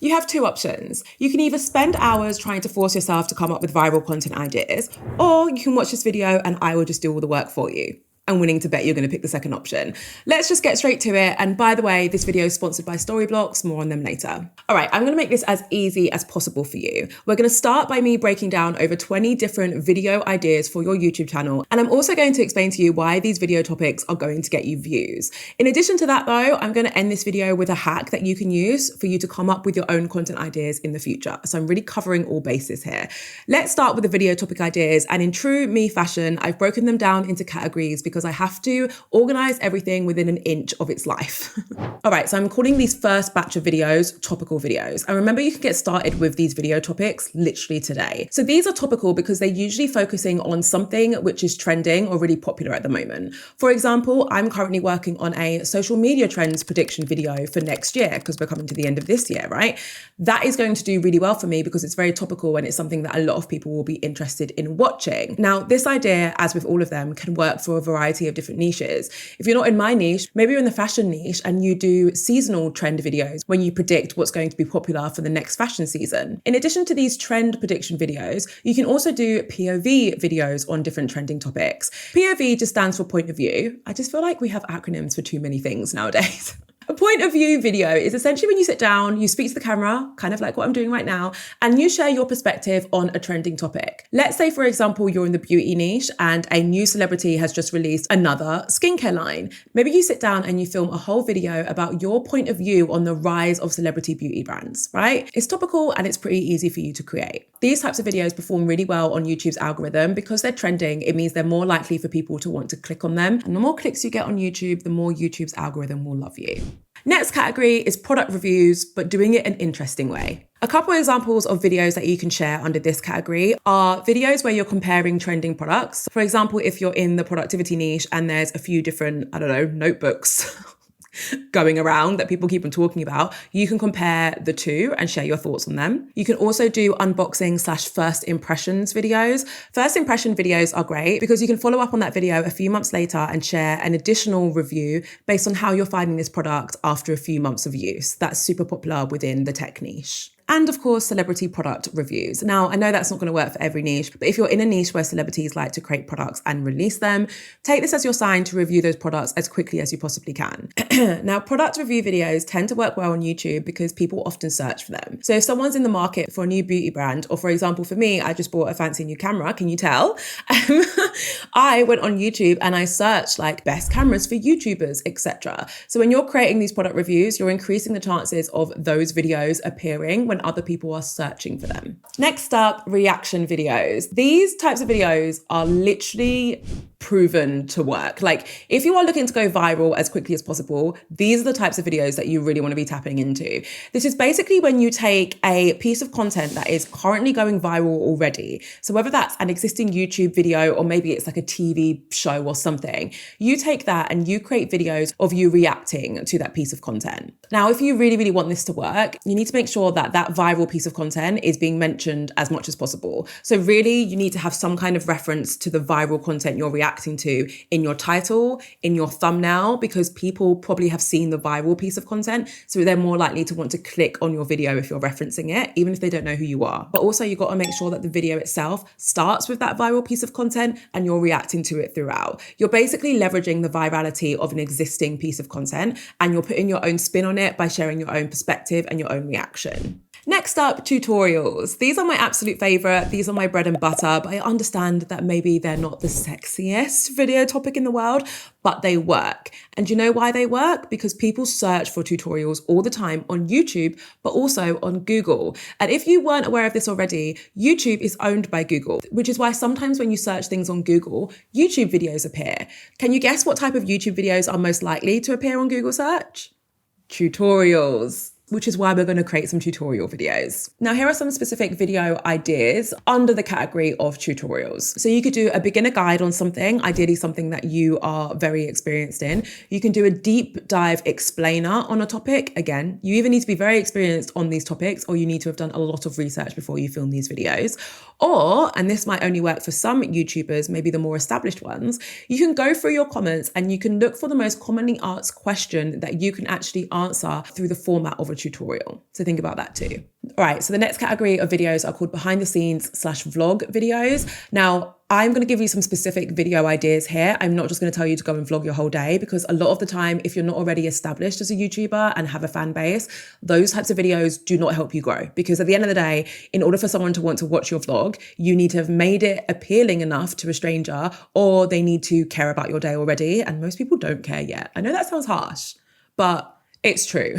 You have two options. You can either spend hours trying to force yourself to come up with viral content ideas, or you can watch this video and I will just do all the work for you. I'm willing to bet you're going to pick the second option. Let's just get straight to it. And by the way, this video is sponsored by Storyblocks, more on them later. All right, I'm going to make this as easy as possible for you. We're going to start by me breaking down over 20 different video ideas for your YouTube channel. And I'm also going to explain to you why these video topics are going to get you views. In addition to that though, I'm going to end this video with a hack that you can use for you to come up with your own content ideas in the future. So I'm really covering all bases here. Let's start with the video topic ideas. And in true me fashion, I've broken them down into categories because I have to organize everything within an inch of its life. All right, so I'm calling these first batch of videos topical videos. And remember, you can get started with these video topics literally today. So these are topical because they're usually focusing on something which is trending or really popular at the moment. For example, I'm currently working on a social media trends prediction video for next year because we're coming to the end of this year, right? That is going to do really well for me because it's very topical and it's something that a lot of people will be interested in watching. Now, this idea, as with all of them, can work for a variety of different niches. If you're not in my niche, maybe you're in the fashion niche and you do seasonal trend videos when you predict what's going to be popular for the next fashion season. In addition to these trend prediction videos, you can also do POV videos on different trending topics. POV just stands for point of view. I just feel like we have acronyms for too many things nowadays. A point of view video is essentially when you sit down, you speak to the camera, kind of like what I'm doing right now, and you share your perspective on a trending topic. Let's say, for example, you're in the beauty niche and a new celebrity has just released another skincare line. Maybe you sit down and you film a whole video about your point of view on the rise of celebrity beauty brands, right? It's topical and it's pretty easy for you to create. These types of videos perform really well on YouTube's algorithm because they're trending. It means they're more likely for people to want to click on them. And the more clicks you get on YouTube, the more YouTube's algorithm will love you. Next category is product reviews, but doing it an interesting way. A couple of examples of videos that you can share under this category are videos where you're comparing trending products. For example, if you're in the productivity niche and there's a few different, notebooks going around that people keep on talking about, you can compare the two and share your thoughts on them. You can also do unboxing / first impressions videos. First impression videos are great because you can follow up on that video a few months later and share an additional review based on how you're finding this product after a few months of use. That's super popular within the tech niche. And of course, celebrity product reviews. Now, I know that's not going to work for every niche, but if you're in a niche where celebrities like to create products and release them, take this as your sign to review those products as quickly as you possibly can. Now, product review videos tend to work well on YouTube because people often search for them. So if someone's in the market for a new beauty brand, or for example, for me, I just bought a fancy new camera, can you tell? I went on YouTube and I searched like best cameras for YouTubers, etc. So when you're creating these product reviews, you're increasing the chances of those videos appearing when other people are searching for them. Next up, reaction videos. These types of videos are literally proven to work. Like if you are looking to go viral as quickly as possible, these are the types of videos that you really want to be tapping into. This is basically when you take a piece of content that is currently going viral already. So whether that's an existing YouTube video or maybe it's like a TV show or something, you take that and you create videos of you reacting to that piece of content. Now, if you really, really want this to work, you need to make sure that that viral piece of content is being mentioned as much as possible. So really, you need to have some kind of reference to the viral content you're reacting to in your title, in your thumbnail, because people probably have seen the viral piece of content. So they're more likely to want to click on your video if you're referencing it, even if they don't know who you are. But also you've got to make sure that the video itself starts with that viral piece of content and you're reacting to it throughout. You're basically leveraging the virality of an existing piece of content and you're putting your own spin on it by sharing your own perspective and your own reaction. Next up, tutorials. These are my absolute favorite. These are my bread and butter, but I understand that maybe they're not the sexiest video topic in the world, but they work. And do you know why they work? Because people search for tutorials all the time on YouTube, but also on Google. And if you weren't aware of this already, YouTube is owned by Google, which is why sometimes when you search things on Google, YouTube videos appear. Can you guess what type of YouTube videos are most likely to appear on Google search? Tutorials. Which is why we're going to create some tutorial videos. Now, here are some specific video ideas under the category of tutorials. So you could do a beginner guide on something, ideally something that you are very experienced in. You can do a deep dive explainer on a topic. Again, you either need to be very experienced on these topics or you need to have done a lot of research before you film these videos. Or, and this might only work for some YouTubers, maybe the more established ones, you can go through your comments and you can look for the most commonly asked question that you can actually answer through the format of a tutorial. So think about that too. All right, so the next category of videos are called behind the scenes/vlog videos. Now, I'm going to give you some specific video ideas here. I'm not just going to tell you to go and vlog your whole day, because a lot of the time, if you're not already established as a YouTuber and have a fan base, those types of videos do not help you grow. Because at the end of the day, in order for someone to want to watch your vlog, you need to have made it appealing enough to a stranger, or they need to care about your day already. And most people don't care yet. I know that sounds harsh, but it's true.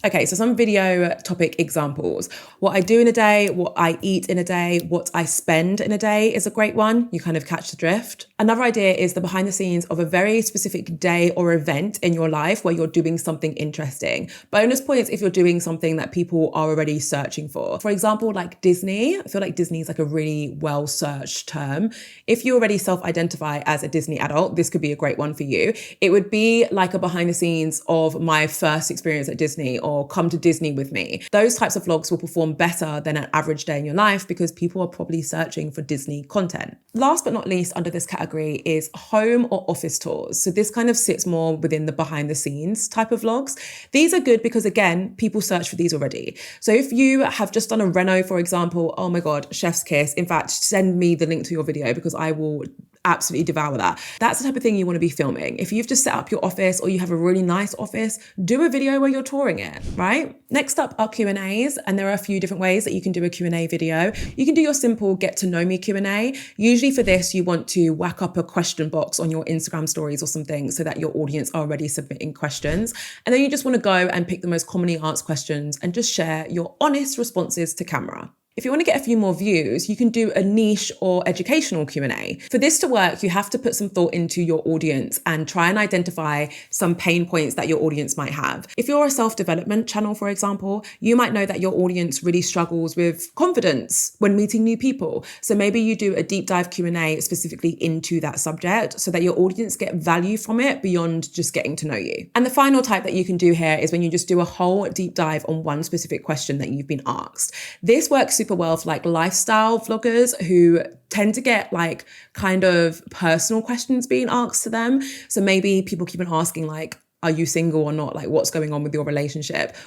Okay, so some video topic examples. What I do in a day, what I eat in a day, what I spend in a day is a great one. You kind of catch the drift. Another idea is the behind the scenes of a very specific day or event in your life where you're doing something interesting. Bonus points if you're doing something that people are already searching for. For example, like Disney. I feel like Disney is like a really well-searched term. If you already self-identify as a Disney adult, this could be a great one for you. It would be like a behind the scenes of my first experience at Disney, or come to Disney with me. Those types of vlogs will perform better than an average day in your life because people are probably searching for Disney content. Last but not least, under this category is home or office tours. So this kind of sits more within the behind the scenes type of vlogs. These are good because, again, people search for these already. So if you have just done a reno, for example, oh my God, chef's kiss. In fact, send me the link to your video because I will absolutely devour that. That's the type of thing you want to be filming. If you've just set up your office or you have a really nice office, do a video where you're touring it, right? Next up are Q&As, and there are a few different ways that you can do a Q&A video. You can do your simple get to know me Q&A. Usually for this, you want to whack up a question box on your Instagram stories or something so that your audience are already submitting questions. And then you just want to go and pick the most commonly asked questions and just share your honest responses to camera. If you want to get a few more views, you can do a niche or educational Q&A. For this to work, you have to put some thought into your audience and try and identify some pain points that your audience might have. If you're a self-development channel, for example, you might know that your audience really struggles with confidence when meeting new people. So maybe you do a deep dive Q&A specifically into that subject so that your audience get value from it beyond just getting to know you. And the final type that you can do here is when you just do a whole deep dive on one specific question that you've been asked. This works super well for like lifestyle vloggers who tend to get like kind of personal questions being asked to them. So maybe people keep on asking like, are you single or not? Like, what's going on with your relationship?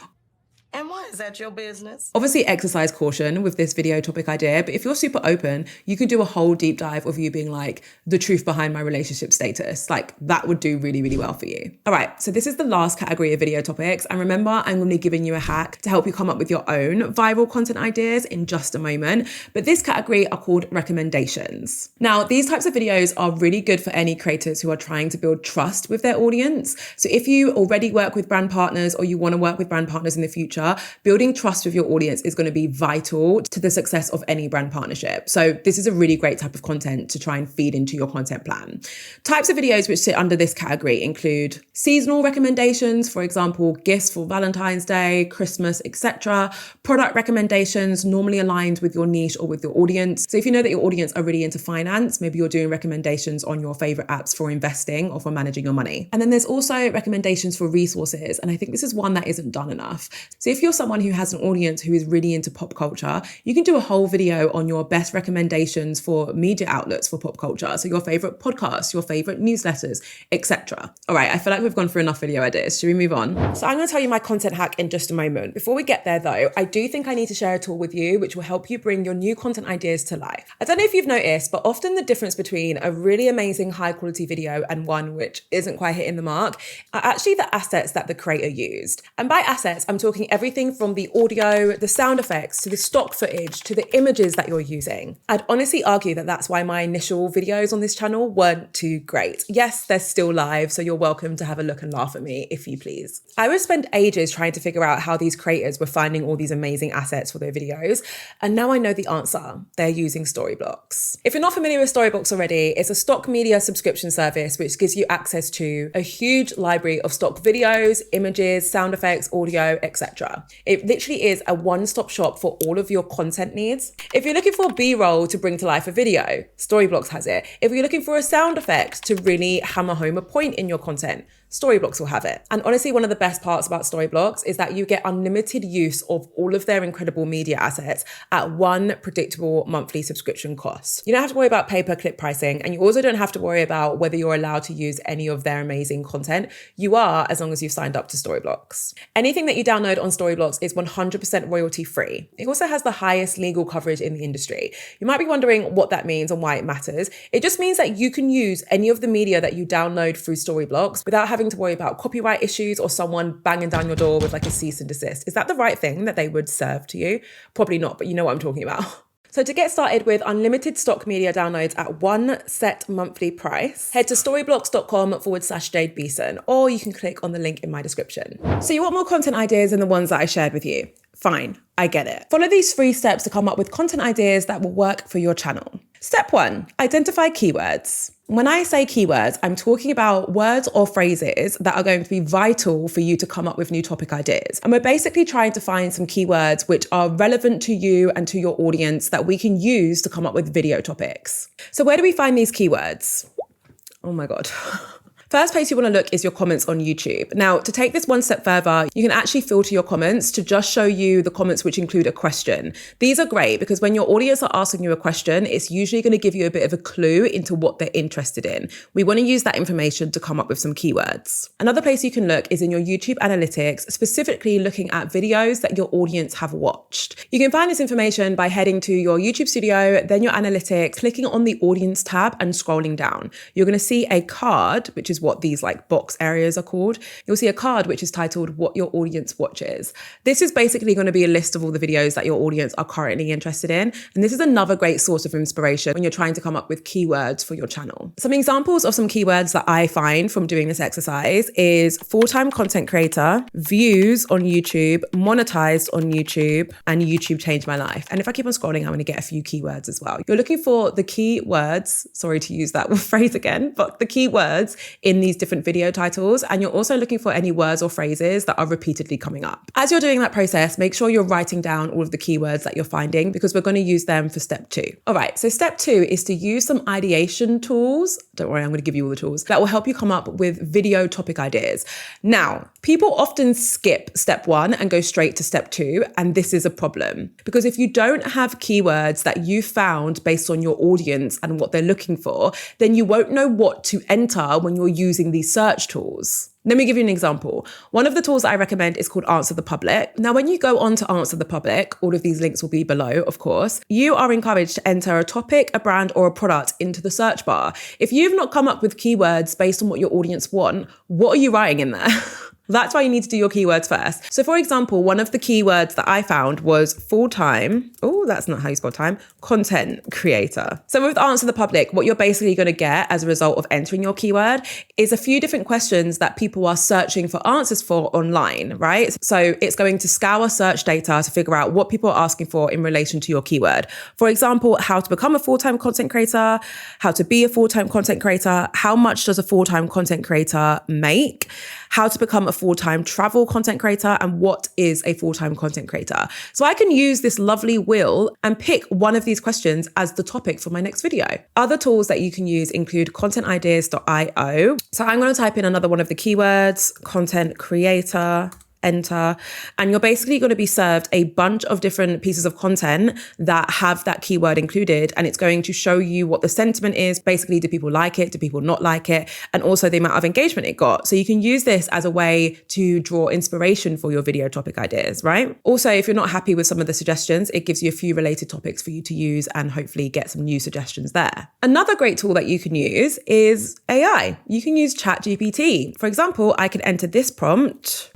And why is that your business? Obviously, exercise caution with this video topic idea, but if you're super open, you can do a whole deep dive of you being like, the truth behind my relationship status. Like, that would do really, really well for you. All right, so this is the last category of video topics. And remember, I'm going to be giving you a hack to help you come up with your own viral content ideas in just a moment. But this category are called recommendations. Now, these types of videos are really good for any creators who are trying to build trust with their audience. So if you already work with brand partners or you want to work with brand partners in the future, building trust with your audience is going to be vital to the success of any brand partnership. So this is a really great type of content to try and feed into your content plan. Types of videos which sit under this category include seasonal recommendations, for example, gifts for Valentine's Day, Christmas, etc. Product recommendations, normally aligned with your niche or with your audience. So if you know that your audience are really into finance, maybe you're doing recommendations on your favorite apps for investing or for managing your money. And then there's also recommendations for resources. And I think this is one that isn't done enough. So if you're someone who has an audience who is really into pop culture, you can do a whole video on your best recommendations for media outlets for pop culture. So your favorite podcasts, your favorite newsletters, etc. All right, I feel like we've gone through enough video ideas. Should we move on? So I'm going to tell you my content hack in just a moment. Before we get there though, I do think I need to share a tool with you which will help you bring your new content ideas to life. I don't know if you've noticed, but often the difference between a really amazing high quality video and one which isn't quite hitting the mark are actually the assets that the creator used. And by assets, I'm talking everything from the audio, the sound effects, to the stock footage, to the images that you're using. I'd honestly argue that that's why my initial videos on this channel weren't too great. Yes, they're still live, so you're welcome to have a look and laugh at me if you please. I would spend ages trying to figure out how these creators were finding all these amazing assets for their videos, and now I know the answer. They're using Storyblocks. If you're not familiar with Storyblocks already, it's a stock media subscription service which gives you access to a huge library of stock videos, images, sound effects, audio, etc. It literally is a one-stop shop for all of your content needs. If you're looking for B-roll to bring to life a video, Storyblocks has it. If you're looking for a sound effect to really hammer home a point in your content, Storyblocks will have it. And honestly, one of the best parts about Storyblocks is that you get unlimited use of all of their incredible media assets at one predictable monthly subscription cost. You don't have to worry about pay-per-click pricing, and you also don't have to worry about whether you're allowed to use any of their amazing content. You are, as long as you've signed up to Storyblocks. Anything that you download on Storyblocks is 100% royalty free. It also has the highest legal coverage in the industry. You might be wondering what that means and why it matters. It just means that you can use any of the media that you download through Storyblocks without having to worry about copyright issues or someone banging down your door with like a cease and desist. Is that the right thing that they would serve to you? Probably not, but you know what I'm talking about. So to get started with unlimited stock media downloads at one set monthly price, head to storyblocks.com/Jade Beeson, or you can click on the link in my description. So you want more content ideas than the ones that I shared with you? Fine, I get it. Follow these 3 steps to come up with content ideas that will work for your channel. Step 1, identify keywords. When I say keywords, I'm talking about words or phrases that are going to be vital for you to come up with new topic ideas. And we're basically trying to find some keywords which are relevant to you and to your audience that we can use to come up with video topics. So where do we find these keywords? Oh my God. First place you want to look is your comments on YouTube. Now, to take this one step further, you can actually filter your comments to just show you the comments which include a question. These are great because when your audience are asking you a question, it's usually going to give you a bit of a clue into what they're interested in. We want to use that information to come up with some keywords. Another place you can look is in your YouTube analytics, specifically looking at videos that your audience have watched. You can find this information by heading to your YouTube studio, then your analytics, clicking on the audience tab and scrolling down. You're going to see a card, which is what these like box areas are called. You'll see a card which is titled What Your Audience Watches. This is basically going to be a list of all the videos that your audience are currently interested in. And this is another great source of inspiration when you're trying to come up with keywords for your channel. Some examples of some keywords that I find from doing this exercise is full-time content creator, views on YouTube, monetized on YouTube, and YouTube changed my life. And if I keep on scrolling, I'm going to get a few keywords as well. You're looking for the keywords, sorry to use that phrase again, but the keywords in these different video titles. And you're also looking for any words or phrases that are repeatedly coming up. As you're doing that process, make sure you're writing down all of the keywords that you're finding because we're going to use them for step 2. All right, so step 2 is to use some ideation tools. Don't worry, I'm going to give you all the tools that will help you come up with video topic ideas. Now, people often skip step 1 and go straight to step 2. And this is a problem because if you don't have keywords that you found based on your audience and what they're looking for, then you won't know what to enter when you're using these search tools. Let me give you an example. One of the tools that I recommend is called Answer the Public. Now, when you go on to Answer the Public, all of these links will be below, of course, you are encouraged to enter a topic, a brand, or a product into the search bar. If you've not come up with keywords based on what your audience want, what are you writing in there? That's why you need to do your keywords first. So for example, one of the keywords that I found was full-time, that's not how you spell time, content creator. So with Answer the Public, what you're basically going to get as a result of entering your keyword is a few different questions that people are searching for answers for online, right? So it's going to scour search data to figure out what people are asking for in relation to your keyword. For example, how to become a full-time content creator, how to be a full-time content creator, how much does a full-time content creator make, how to become a full-time travel content creator, and what is a full-time content creator. So I can use this lovely wheel and pick one of these questions as the topic for my next video. Other tools that you can use include contentideas.io. So I'm going to type in another one of the keywords, content creator, enter, and you're basically going to be served a bunch of different pieces of content that have that keyword included, and it's going to show you what the sentiment is. Basically, do people like it? Do people not like it? And also the amount of engagement it got. So you can use this as a way to draw inspiration for your video topic ideas, right? Also, if you're not happy with some of the suggestions, it gives you a few related topics for you to use and hopefully get some new suggestions there. Another great tool that you can use is AI. You can use ChatGPT. For example, I could enter this prompt.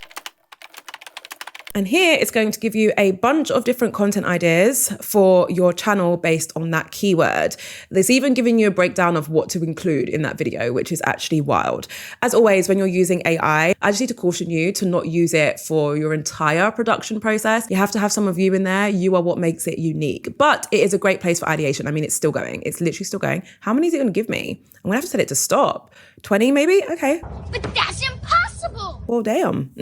And here it's going to give you a bunch of different content ideas for your channel based on that keyword. There's even giving you a breakdown of what to include in that video, which is actually wild. As always, when you're using AI, I just need to caution you to not use it for your entire production process. You have to have some of you in there. You are what makes it unique. But it is a great place for ideation. I mean, it's still going. It's literally still going. How many is it going to give me? I'm going to have to set it to stop. 20 maybe? Okay. But that's impossible! impossible. Well, damn.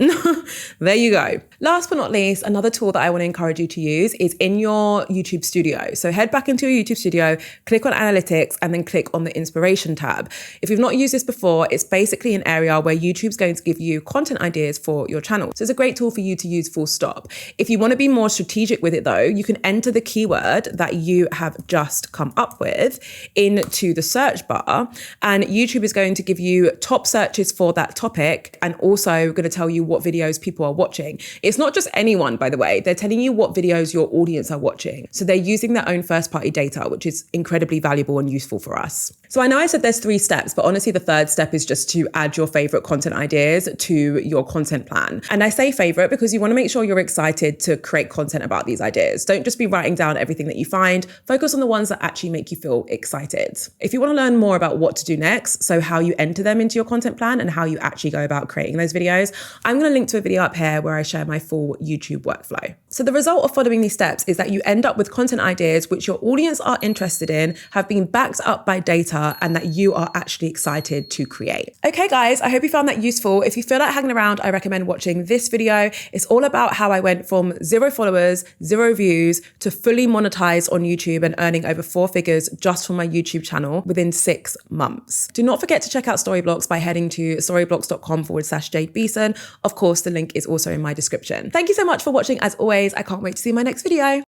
There you go. Last but not least, another tool that I want to encourage you to use is in your YouTube studio. So head back into your YouTube studio, click on analytics, and then click on the inspiration tab. If you've not used this before, it's basically an area where YouTube's going to give you content ideas for your channel. So it's a great tool for you to use full stop. If you want to be more strategic with it though, you can enter the keyword that you have just come up with into the search bar, and YouTube is going to give you top searches for that topic and also going to tell you what videos people are watching. It's not just anyone, by the way. They're telling you what videos your audience are watching. So they're using their own first-party data, which is incredibly valuable and useful for us. So I know I said there's 3 steps, but honestly, the third step is just to add your favorite content ideas to your content plan. And I say favorite because you want to make sure you're excited to create content about these ideas. Don't just be writing down everything that you find. Focus on the ones that actually make you feel excited. If you want to learn more about what to do next, so how you enter them into your content plan and how you actually go about creating those videos, I'm going to link to a video up here where I share my full YouTube workflow. So the result of following these steps is that you end up with content ideas which your audience are interested in, have been backed up by data, and that you are actually excited to create. Okay guys, I hope you found that useful. If you feel like hanging around, I recommend watching this video. It's all about how I went from 0 followers, 0 views to fully monetized on YouTube and earning over 4 figures just from my YouTube channel within 6 months. Do not forget to check out Storyblocks by heading to storyblocks.com/Jade Beeson. Of course, the link is also in my description. Thank you so much for watching as always. I can't wait to see my next video.